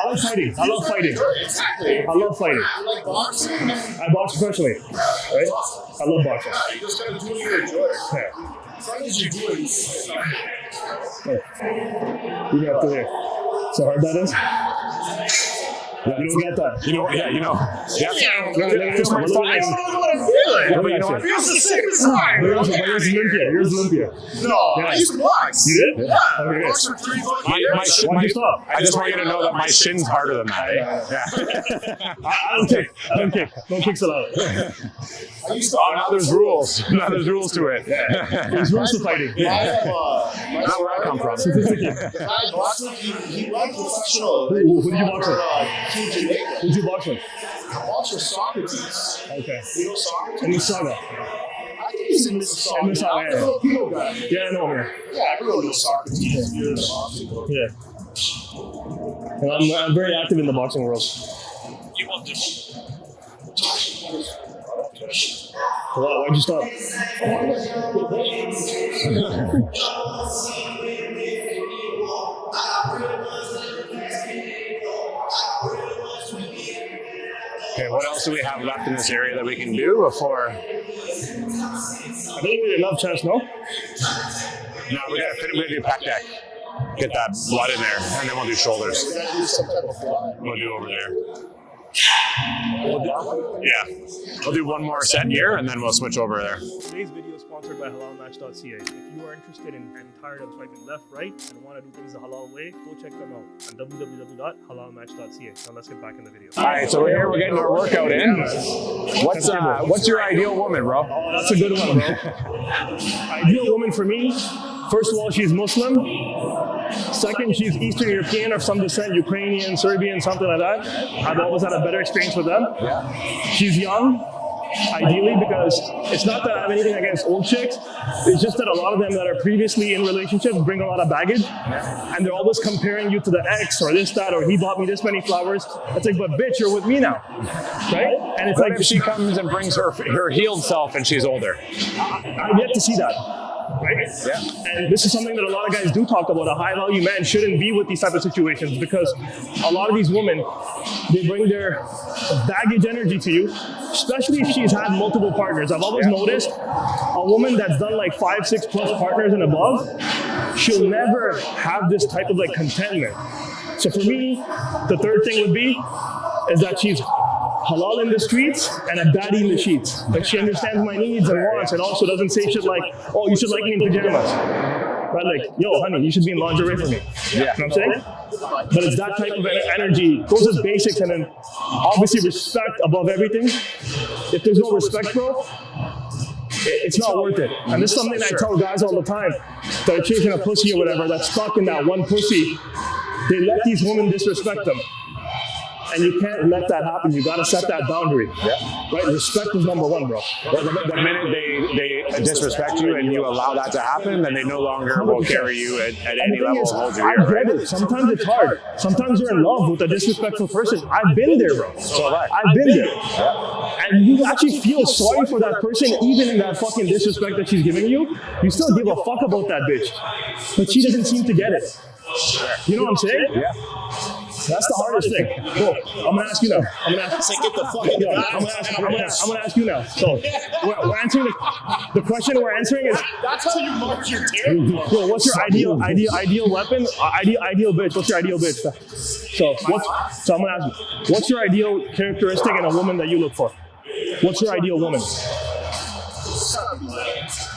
like fighting. I love fighting. I love fighting. You like boxing? I box professionally, right? I love boxing. You just gotta do what you enjoy. Yeah. As long as you do it, it's You have to hear. So hard that is? You don't get that. You know, yeah, you know. Yeah. I don't know what I'm feeling. Yeah, but you know what? Feels the same as mine. Yours is Olympia. Yours is Olympia. No, Yeah. I used to box. You did? Yeah, Okay, I good. boxed for 3 fucking years. Why'd you stop? I just want you to know that my shin's harder than that. Yeah. I don't kick. I don't kick. Don't kick so loud. I used to Oh, now there's rules. Now there's rules to it. There's rules to fighting. Not where I come from. The guy boxing, he went professional. Who did you box with? Team Jamaica. Who'd you box with? I boxed with Socrates. Okay. You know Socrates? In Mississauga. I think he's in Mississauga. In Mississauga, I'm the yeah. Filipino guy. Yeah, I know him. Yeah, everyone knows Socrates. You're in the boxing world. Yeah. And I'm very active in the boxing world. Why'd you stop? Okay, what else do we have left in this area that we can do before? I think we did enough chest, no? No, we gotta do pec deck. Get that blood in there, and then we'll do shoulders. We gotta do some type of fly. We'll do over there. Yeah. We'll do one more set here, and then we'll switch over there. Today's video is sponsored by HalalMatch.ca. If you are interested in and tired of swiping left, right, and want to do things the halal way, go check them out on www.HalalMatch.ca. Now let's get back in the video. All right, so we're here. We're getting our workout in. What's your ideal woman, bro? Oh, that's a good one, bro. Ideal woman for me, first of all, she's Muslim. Second, she's Eastern European or some descent, Ukrainian, Serbian, something like that. I've always had a better experience with them. She's young, ideally, because it's not that I have anything against old chicks. It's just that a lot of them that are previously in relationships bring a lot of baggage, and they're always comparing you to the ex or this, that, or he bought me this many flowers. It's like, but bitch, you're with me now, right? And it's What like if she comes and brings her healed self and she's older? I've yet to see that. Right? Yeah. And this is something that a lot of guys do talk about. A high value man shouldn't be with these type of situations because a lot of these women, they bring their baggage energy to you, especially if she's had multiple partners. I've always noticed a woman that's done like 5-6 plus partners and above, she'll never have this type of like contentment. So for me, the third thing would be is that she's halal in the streets and a baddie in the sheets. Like she understands my needs and wants and also doesn't say shit like, oh, you should like me in pajamas. Right? Like, yo, honey, you should be in lingerie for me. Yeah. You know what I'm saying? But it's that type of energy. Those are basics, and then obviously respect above everything. If there's no respect, bro, it's not worth it. And this is something I tell guys all the time that are chasing a pussy or whatever, that's stuck in that one pussy. They let these women disrespect them. And you can't let that happen. You got to set that boundary. Yeah. Right? Respect is number one, bro. The minute they disrespect you and you allow that to happen, then they no longer will carry you at any level and hold you I here, get right? it. Sometimes it's hard. Sometimes you're in love with a disrespectful person. I've been there, bro. So have I. I've been there. And you actually feel sorry for that person, even in that fucking disrespect that she's giving you. You still give a fuck about that bitch. But she doesn't seem to get it. You know what I'm saying? Yeah. That's the hardest thing. Cool. I'm gonna ask you now. I'm gonna ask. Get the fuck Yeah, I'm gonna ask you now. So we're answering the question we're answering is. That's how you mark your territory. Yo, what's your ideal weapon? Ideal bitch. What's your ideal bitch? So I'm gonna ask you. What's your ideal characteristic in a woman that you look for? What's your ideal woman?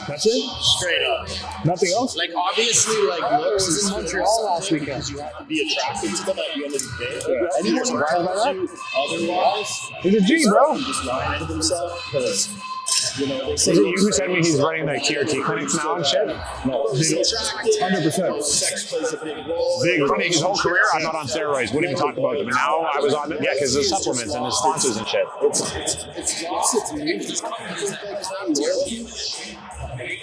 That's it? Straight up. Nothing else? Like obviously, like looks is in Montreal last weekend. Because you have to be attracted to them at the end of the day. Anyone who tells you otherwise, He's a G, bro. just lying to themselves because you know they Is say it you who said me he's running like TRT clinics now and shit? No. attracted. 100%. Sex plays a big role. Funny, his whole career, I'm not on steroids. Wouldn't even talk about them. And now I was on, yeah, because of supplements and his sponsors and shit. It's the opposite to me. These companies have loyalty.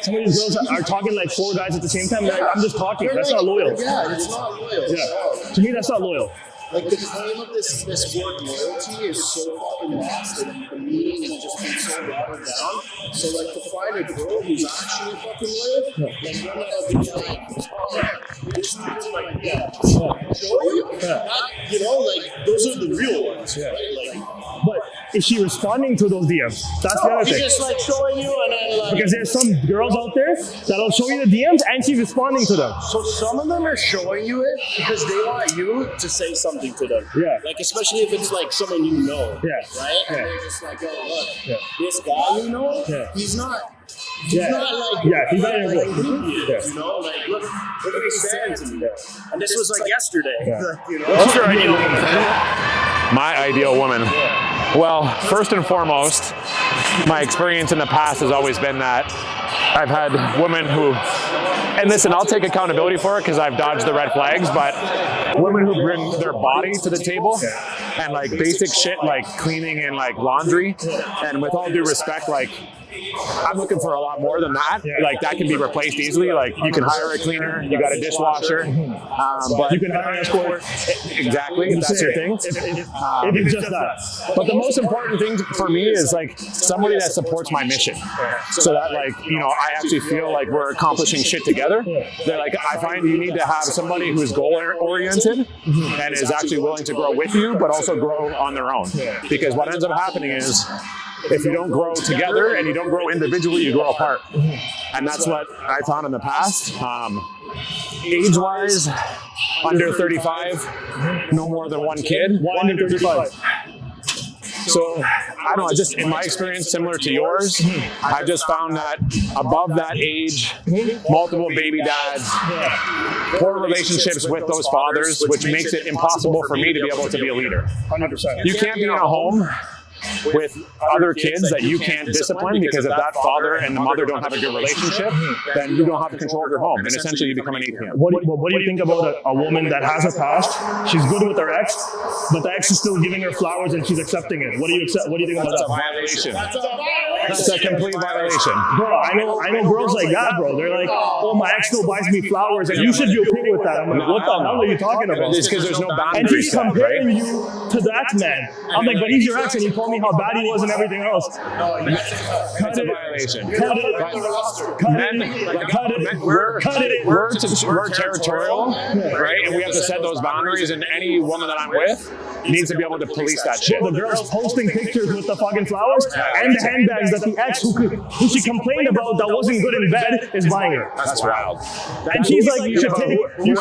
Some of these girls are talking like 4 guys at the same time. Like, I'm just talking. That's not loyal. Yeah, it's not loyal. Yeah. To me, that's not loyal. Like the claim of this word loyalty is so fucking lost, and the meaning has just been so watered down. So like to find a girl who's actually fucking loyal, like one that'll be like, oh, this is like, show you, you know, like those are the real ones, right? Like, But is she responding to those DMs? That's the other she's thing. just like showing you, and then like. Because there's some girls out there that'll show you the DMs and she's responding to them. So some of them are showing you it because they want you to say something to them. Yeah. Like especially if it's like someone you know. Yeah. Right? Yeah. And they're just like, oh look, this guy you know, he's not like he's not like good. you know, like look what he's saying to me. And this was like yesterday. Like, you know. What's your ideal woman? My ideal woman. Well, first and foremost, my experience in the past has always been that I've had women who, and listen, I'll take accountability for it because I've dodged the red flags, but women who bring their body to the table and like basic shit like cleaning and like laundry, and with all due respect, like I'm looking for a lot more than that. Like that can be replaced easily. Like you can hire a cleaner, you got a dishwasher, but You can hire an escort. Exactly, if that's your thing. If it's just that. But the most important thing for me is like somebody that supports my mission, so that like I actually feel like we're accomplishing shit together. They're like I find you need to have somebody who's goal oriented and is actually willing to grow with you, but also grow on their own. Because what ends up happening is, if you don't grow together and you don't grow individually, you grow apart. And that's what I found in the past. Age-wise, under 35, no more than one kid. Under 35. So, I don't know, just in my experience, similar to yours, I've just found that above that age, multiple baby dads, poor relationships with those fathers, which makes it impossible for me to be able to be a leader. 100%. You can't be in a home with other kids that you can't discipline, because if that father and the mother don't have a good relationship, then you don't have control of your home, and essentially you become an ATM. What do you think about a woman that has a past? She's good with her ex, but the ex is still giving her flowers and she's accepting it. What do you think about That's a that? violation. That's a complete violation. Bro, I know girls like that, bro. They're like, oh, my ex still buys me flowers and you should be okay with that. I'm like, what the hell are you talking about? It's because there's no And boundaries she's set, comparing right? you to that man. I'm like, but he's your ex and you told me how bad he was and everything else. That's a violation. Cut it. We're territorial, right? And we have to set those boundaries, and any woman that I'm with needs to be able to police that shit. The girl's posting pictures with the fucking flowers and the handbags that the ex who she complained about that wasn't good in bed is buying her. That's wild. And she's like, you should take me. Who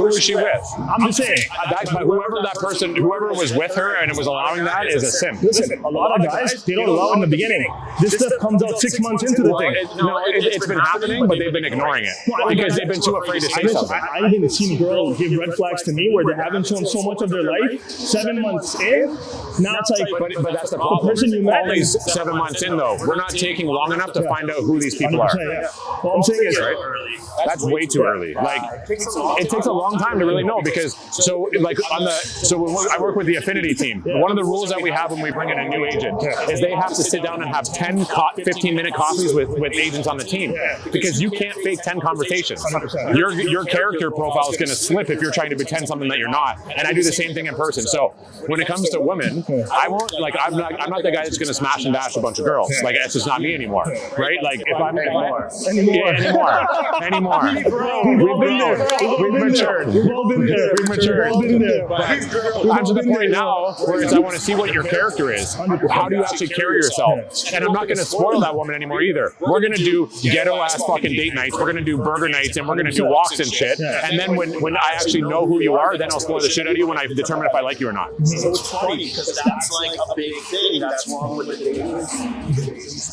is she with? I'm just saying. Whoever was with her and was allowing that is a simp. Listen, a lot of guys, they don't allow it in the beginning. This stuff comes out 6 months into the thing. It's been happening, but they've been ignoring it because they've been too afraid to say something. I've even seen girls give red flags to me where they haven't shown so much of their life. 7 months in, now it's like, but that's the problem. person you met. Only 7 months in, though. We're not taking long enough to find out who these people are. All I'm saying is, That's way too early. Like, it takes a long time to really know, because when I work with the affinity team, one of the rules that we have when we bring in a new agent is they have to sit down and have 10 15-minute coffees with agents on the team, because you can't fake 10 conversations. Your character profile is going to slip if you're trying to pretend something that you're not. And I do the same thing in person. So when it comes to women, I'm not the guy that's going to smash and dash a bunch of girls. Like, that's just not me anymore, right? Like, anymore. We've matured. We've matured. I'm to the point now where I want to see what your character is. How do you actually carry yourself? And I'm not going to spoil that woman anymore either. We're going to do ghetto-ass fucking date nights. We're going to do burger nights, and we're going to do walks and shit. And then when I actually know who you are, then I'll spoil the shit out of you when I determine if I like you or not. So it's funny because that's like a big thing that's wrong with the dating.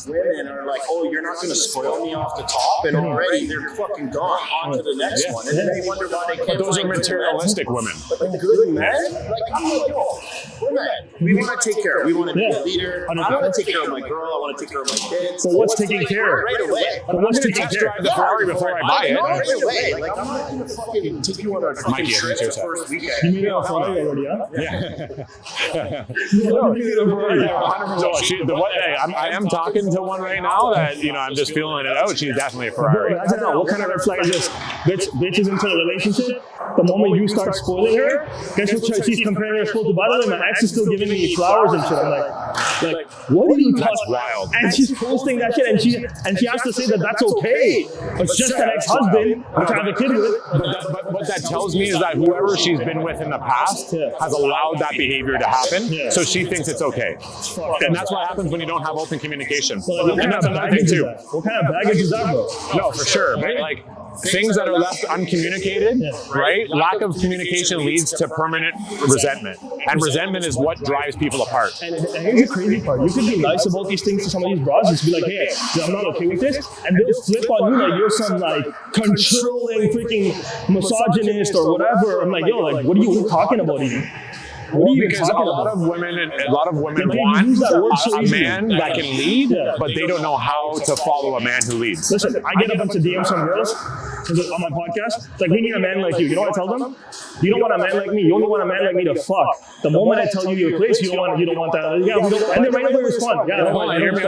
Women are like, oh, you're not going to spoil me off the top, and already they're fucking gone. On to the next one, and then they wonder why they can't. But those are materialistic women. But the good men, like I'm like, yo, we're men. We want to take care. We want to be a leader. I want to take care of my girl. I want to take care of my kids. So what's taking care? Right away. But what's taking Test care? drive the Ferrari before I buy it. Right away. Like I'm not going to fucking take you on a fucking Mikey, trip here's the first weekend. You mean a Ferrari already, huh? I am talking to one right now that, I'm just feeling it out. She's definitely a Ferrari. Imagine that. What kind of red flag is this? Bitch is into a relationship. The moment you start spoiling her, guess what she's comparing herself to? By the way, my ex is still giving me flowers and shit. I'm like, what are you talking? That's wild. And she's posting that shit, and she has to say that that's okay. It's just an ex-husband which I have a kid with. But what that tells me is that whoever she's been with in the past has allowed that behavior to happen, so she thinks it's okay. And that's what happens when you don't have open communication. And that's another thing too. What kind of baggage is that, bro? No, for sure. But like things that are left uncommunicated, right? Lack of communication leads to permanent resentment. And resentment is what drives people apart. And here's the crazy part. You could be nice about these things to some of these bros, just be like, hey, I'm not okay with this. And they'll flip on you like you're some like controlling freaking misogynist or whatever. I'm like, yo, like, what are you talking about even? Because a lot of women want a man that can lead, but they don't know how to follow a man who leads. Listen, I get a bunch of DMs from girls on my podcast. It's like, we need a man like you. You know what I tell them? You don't want a man like me. You only want a man like me to fuck. The moment I tell you your place, you don't want that. Yeah, we don't. And then right away respond. Yeah,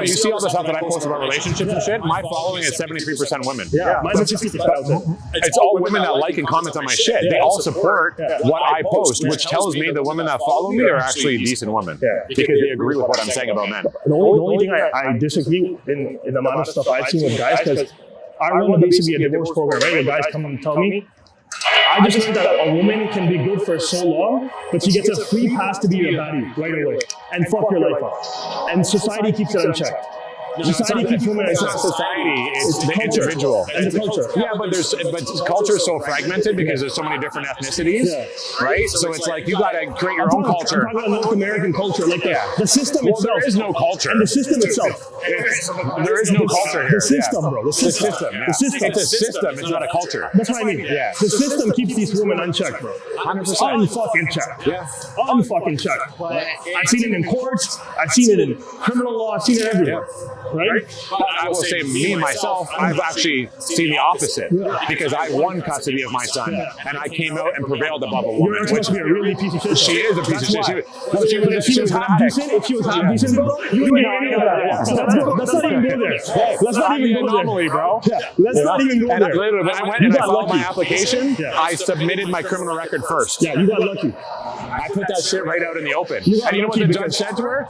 you see all the stuff that I post about relationships and shit. My following is 73% women. Yeah, mine's at 60%. It's all women that like and comment on my shit. They all support what I post, which tells me the women that follow me are actually decent women because they agree with what I'm saying about men. The only thing I disagree in the amount of stuff I've seen with guys, because I run basically a divorce program, right? The guys come and tell me, I just think that a woman can be good for so long, but she gets a free pass to be your baddie right away and fuck your life up. And society keeps it unchecked. Society keeps women in society. It's the individual. And the culture. Yeah, but culture is so fragmented because there's so many different ethnicities, right? So it's like you got to create your own culture. I'm talking about North American culture, like the system itself. There is no culture. And the system itself. There is no culture here. The system, bro. The system. The system. It's a system. It's not a culture. That's what I mean. Yeah. The system keeps these women unchecked, bro. 100%. Unfucking checked. Yeah. Unfucking checked. I've seen it in courts. I've seen it in criminal law. I've seen it everywhere. Right? I will say, me, myself, I've actually seen the opposite because I won custody of my son and I came out and prevailed above a woman. Which be a really piece of shit. She is a piece of shit. If she was half decent, bro, you wouldn't hear any of that. Let's not even go there. Let's not even go there, bro. Let's not even go there. Literally, when I went and I filed my application, I submitted my criminal record first. Yeah, you got lucky. I put that shit right out in the open. And you know what the judge said to her?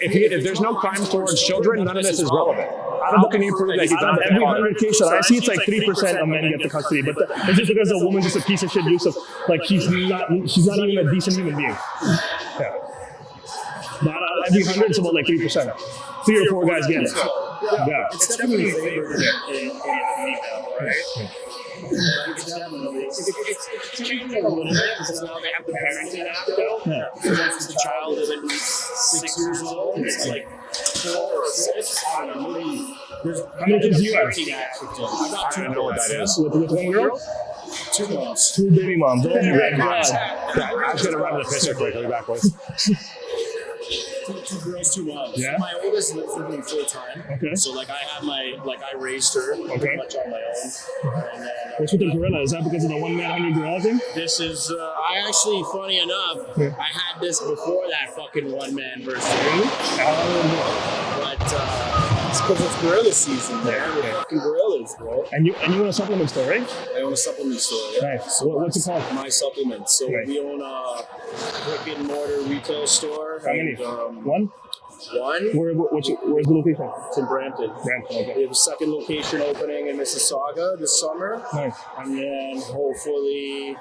If there's no crimes towards children, none of this is relevant. How can you prove that he's not every 100 cases that I see, it's like 3% of men get the custody. But it's just because the woman's just a piece of shit use of, like, she's not even a decent human being. Yeah. Not every 100, it's about like 3%. 3 or 4 guys get it. Yeah. It's definitely favored in female, right? It's changing a little bit because now they have the parenting app though. Once the child is at least 6 years old, it's like 4 or 6. I don't know. How many kids do you have? I don't know what that is. With one girl? 2 moms. 2 baby moms. Oh my God. I'm just going to run to the pisser quickly back, boys. 2 girls, 2 moms. Yeah. My oldest lives with me full time. Okay. So like I raised her pretty much on my own. And then, what's with the gorilla? Is that because of the 1 man 100 gorilla thing? this is I actually, funny enough, I had this before that fucking 1 man versus 3. But it's because it's gorilla season there. We're fucking gorillas, bro. And you own a supplement store, right? I own a supplement store. Yeah. Nice. So what's it called? My Supplements. So we own a brick and mortar retail store. How many? And, One? Where's the location? It's in Brampton. Okay. We have a second location opening in Mississauga this summer. Nice. And then hopefully,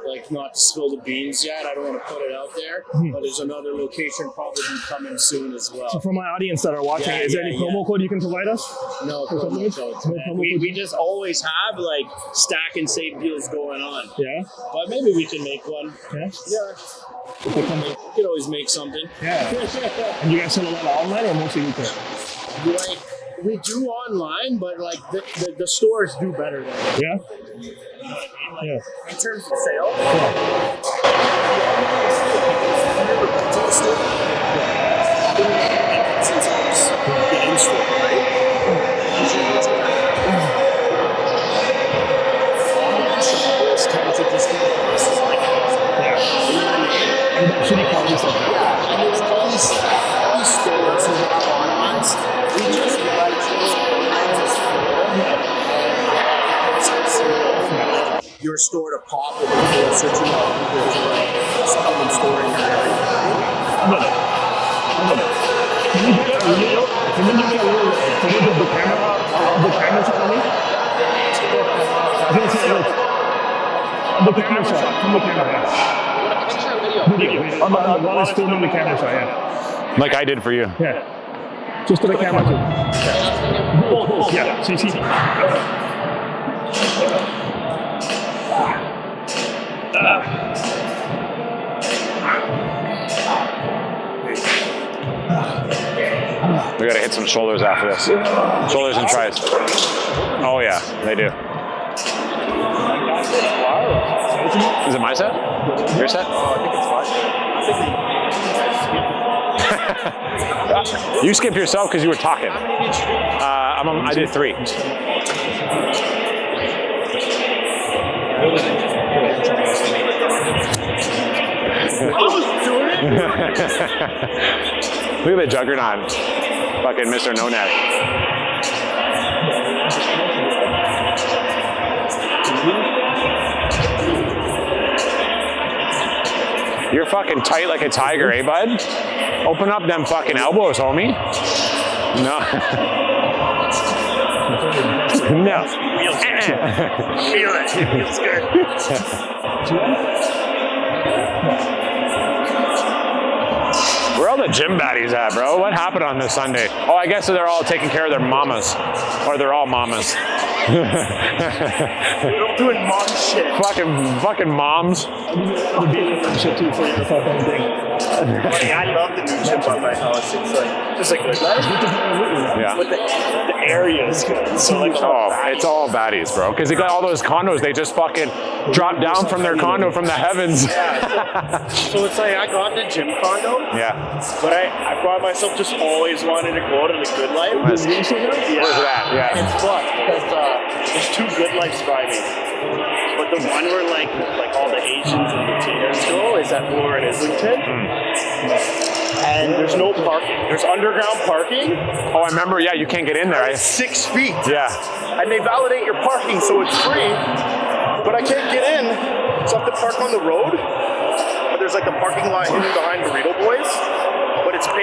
like, not to spill the beans yet, I don't want to put it out there, but there's another location probably coming soon as well. So for my audience that are watching, is there any promo code you can provide us? No promo codes. We just always have like stack and save deals going on. Yeah. But maybe we can make one. Yeah. Yeah. We could always make something. Yeah. And you guys sell a lot of online or mostly retail? Like, we do online, but like the stores do better than us. Yeah. Yeah. In terms of sales. Since I was the in-store, right? Shoppers tend to just get prices like that. You know what I mean? And that shitty quality stuff. Yeah, and there's all these stores who have online. your store to pop if people are searching on Google for like a supplement store in your area. Can you do that video? Can you do that video? Can you do the camera shot on me? I think it's the camera shot. From the camera, yeah. Video. I'm honest filming the camera shot, yeah. Like I did for you. Yeah. Just to the camera too. Yeah. See. We gotta hit some shoulders after this. Shoulders and tries. Oh yeah, they do. Is it my set? Your set? You skipped yourself because you were talking. I did 3. Look at the juggernaut. Fucking Mr. No Neck. You're fucking tight like a tiger, eh, bud? Open up them fucking elbows, homie. No. No. Feel it. Feels good. Where are all the gym baddies at, bro? What happened on this Sunday? Oh, I guess they're all taking care of their mamas. Or they're all mamas. We're doing mom shit. Fucking moms. Shit too for your fucking thing. Like, I love the new gym by my house. It's like just like good life. Yeah. But the area is good. So like it's all baddies, bro. Because they got all those condos. They just fucking drop down from their condo from the heavens. Yeah. So it's like I got the gym condo. Yeah. But I brought myself just always wanted to go to the good life. Where's that? Yeah. It's fucked because there's 2 good lives by me. But the one where like all the Asians and Latinos go is at Bloor and Islington. And there's no parking. There's underground parking. Oh, I remember. Yeah, you can't get in there. It's 6 feet. Yeah. And they validate your parking, so it's free. But I can't get in, so I have to park on the road. But there's like a parking lot hidden behind Burrito Boys. But it's paid